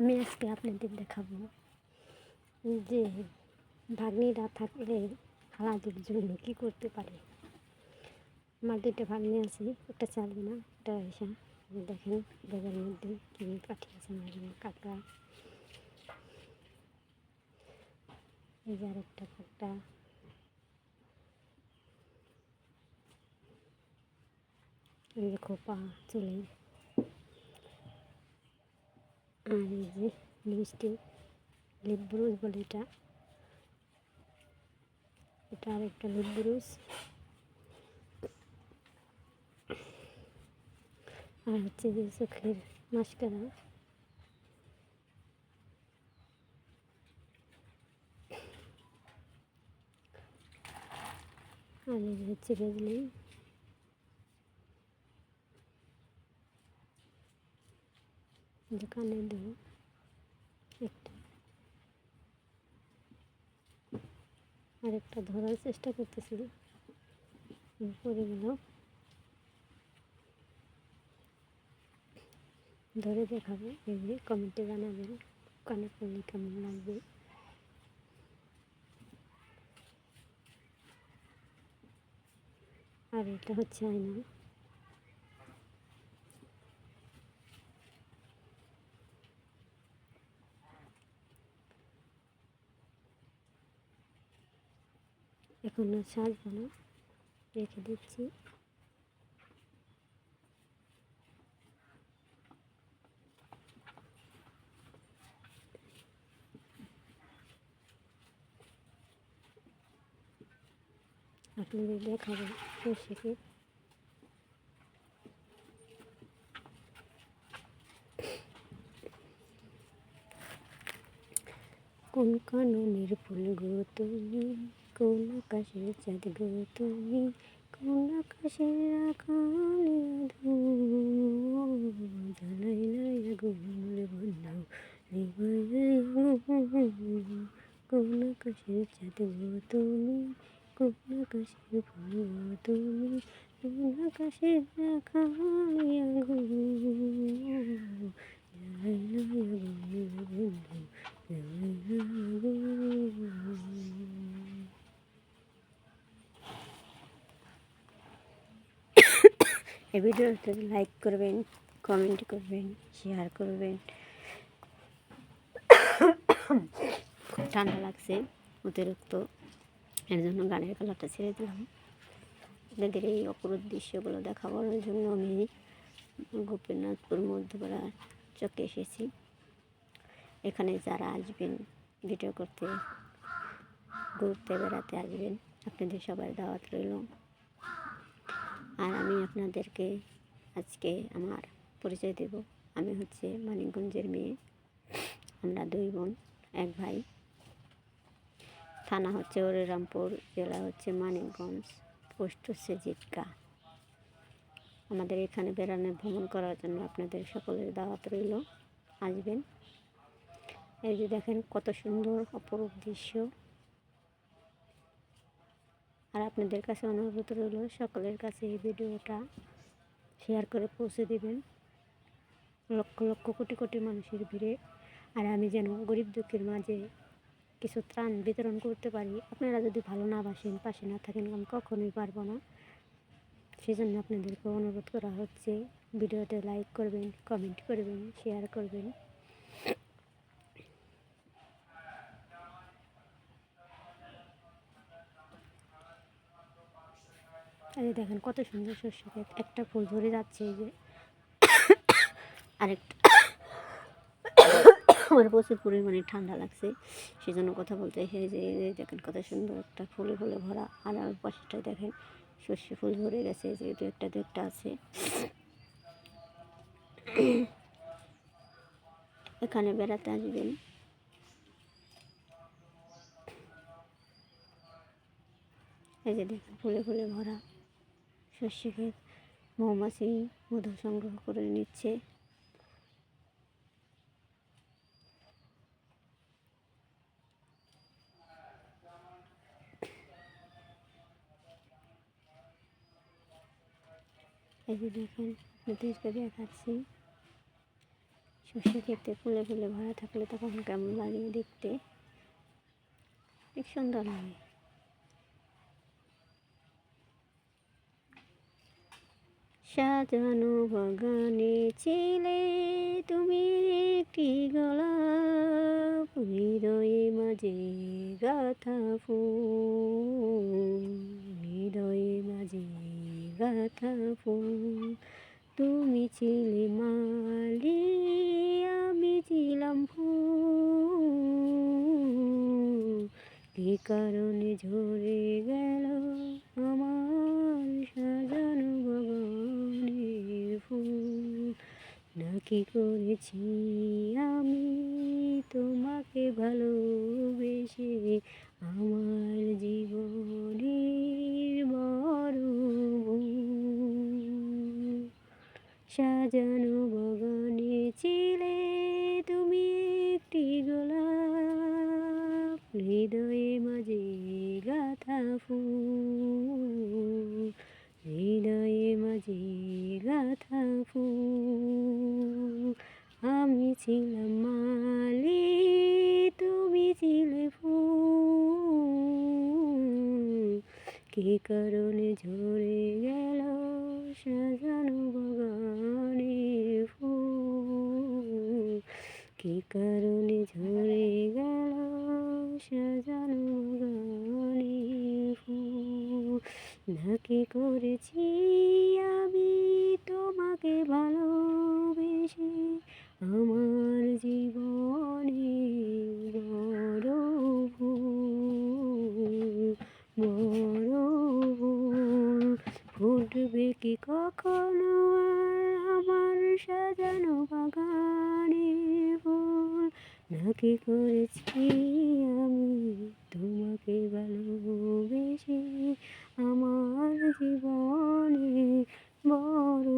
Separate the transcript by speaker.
Speaker 1: আমি আজকে আপনাদের দেখাবো যে ভাগ্নিরা থাকলে খালাদের জন্য কী করতে পারে। আমার দুইটা ভাগ্নি আছে, একটা চালবে না, একটা এসা। দেখেন ব্যাগের মধ্যে কী পাঠিয়েছে আমার জন্য কাঁকড়া। এই যে আরেকটা কাঁকড়া, এই যে খোপা চুলে, আর এই যে লিপস্টিক, লিপ ব্রুশ বলে এটা আরেকটা লিপ ব্রুশ, আর হচ্ছে যে চোখের মাস্কারা, আর এই হচ্ছে ভেজলিন, যে কানের দেব একটা, আর একটা ধরার চেষ্টা করতেছি পরে গেল, ধরে দেখাবো। এই যে কমেন্টে জানাবেন কানে পড়লে কেমন লাগবে। আর এটা হচ্ছে আয়না, এখন সাজবো না, রেখে দিচ্ছি। আপনাদের দেখাবো সর্ষেকে। কোন কাননের ফুল গো তুমি, কোন আকাশের চাঁদ গো তুমি, কোন আকাশের আকালে জ্বালাই নাই আগুন বন্ধু, কোন আকাশের চাঁদ গো তুমি, কোন আকাশের ফুল গো তুমি, কোন আকাশের আকালে আগুন জ্বালাই নাই আগুন বন্ধু। এই ভিডিওতে লাইক করবেন, কমেন্ট করবেন, শেয়ার করবেন। খুব ঠান্ডা লাগছে অতিরিক্ত, এর জন্য গানের গলাটা ছেড়ে দিলাম। আপনাদের এই অপরূপ দৃশ্যগুলো দেখাবার জন্য আমি গোপীনাথপুর মধ্যপাড়া চকে এসেছি। এখানে যারা আসবেন ভিডিও করতে, ঘুরতে বেড়াতে আসবেন, আপনাদের সবার দাওয়াত রইল। আর আমি আপনাদেরকে আজকে আমার পরিচয় দেব। আমি হচ্ছে মানিকগঞ্জের মেয়ে। আমরা দুই বোন, এক ভাই। থানা হচ্ছে হরিরামপুর, জেলা হচ্ছে মানিকগঞ্জ, পোস্ট হচ্ছে জিটকা। আমাদের এখানে বেড়ানো ভ্রমণ করার জন্য আপনাদের সকলের দাওয়াত রইল, আসবেন। এই যে দেখেন কত সুন্দর অপরূপ দৃশ্য। আর আপনাদের কাছে অনুরোধ রইল সকলের কাছে এই ভিডিওটা শেয়ার করে পৌঁছে দেবেন লক্ষ লক্ষ কোটি কোটি মানুষের ভিড়ে। আর আমি যেন গরিব দুঃখীর মাঝে কিছু ত্রাণ বিতরণ করতে পারি। আপনারা যদি ভালো না বাসেন, পাশে না থাকেন, আমি কখনোই পারবো না। সেই জন্য আপনাদেরকে অনুরোধ করা হচ্ছে, ভিডিওতে লাইক করবেন, কমেন্ট করবেন, শেয়ার করবেন। এই দেখেন কত সুন্দর সর্ষে ক্ষেত, একটা ফুল ধরে যাচ্ছে। এই যে আরেকটা, আমার প্রচুর পরিমাণে ঠান্ডা লাগছে, সেই জন্য কথা বলতে এই যে দেখেন কত সুন্দর একটা ফুলে ফুলে ভরা। আর পাশেটায় দেখেন সর্ষে ফুল ধরে গেছে, যে দু একটা আছে। এখানে বেড়াতে আসবেন। এই যে দেখেন ফুলে ফুলে ভরা সর্ষে ক্ষেত, মৌমাছি মধু সংগ্রহ করে নিচ্ছে। এই যে দেখেন আপনাদেরকে দেখাচ্ছি সর্ষে ক্ষেতে ফুলে ফুলে ভরা থাকলে তখন কেমন লাগে দেখতে, অনেক সুন্দর লাগে। সাজানো বাগানে ছিলে তুমি একটি গোলাপ, হৃদয়ে মাঝে গাথা ফুল, হৃদয়ে মাঝে গাথা ফুল। তুমি ছিলে মালি, আমি ছিলাম ফুল, কি কারণে ঝরে গেল আমার সাজানো বাগানের ফুল। নাকি করেছি আমি তোমাকে ভালোবেসে আমার জীবনের বড় ভুল। সাজানো বাগানে ছিলে তুমি একটি গোলাপ, হৃদয়ে মাঝে গাথা ফুল, হৃদয়ে মাঝে গাথা ফুল। আমি ছিলাম মালি, তুমি ছিলে ফুল, কি কারণে ঝরে গেল সাজানো বাগানের ফুল, কি কারণে ঝরে গেল সাজানো বাগানের ফুল। নাকি করেছি আমি তোমাকে ভালোবেসে আমার জীবনের বড় ভুল, বড় ভুল। ফুটবে কি কখনো আর আমার সাজানো বাগানের ফুল? নাকি করেছি আমি তোমাকে ভালোবেসে আমার জীবনে বড়